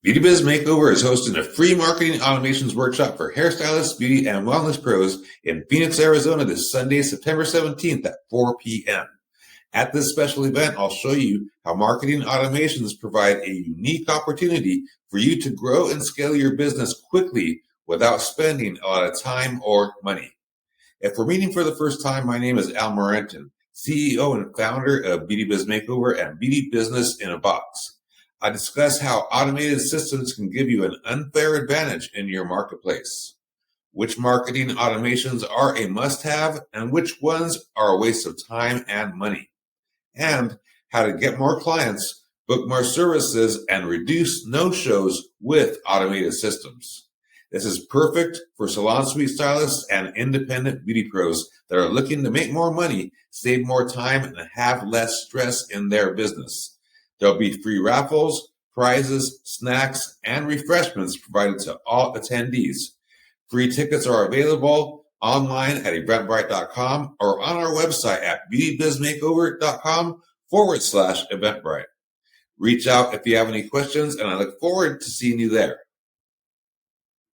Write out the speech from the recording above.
Beauty Biz Makeover is hosting a free marketing automations workshop for hairstylists, beauty, and wellness pros in Phoenix, Arizona this Sunday, September 17th at 4 p.m. At this special event, I'll show you how marketing automations provide a unique opportunity for you to grow and scale your business quickly without spending a lot of time or money. If we're meeting for the first time, my name is Al Morenton, CEO and founder of Beauty Biz Makeover and Beauty Business in a Box. I discuss how automated systems can give you an unfair advantage in your marketplace, which marketing automations are a must-have and which ones are a waste of time and money, and how to get more clients, book more services, and reduce no-shows with automated systems. This is perfect for salon suite stylists and independent beauty pros that are looking to make more money, save more time, and have less stress in their business. There'll be free raffles, prizes, snacks, and refreshments provided to all attendees. Free tickets are available online at eventbrite.com or on our website at beautybizmakeover.com/Eventbrite. Reach out if you have any questions, and I look forward to seeing you there.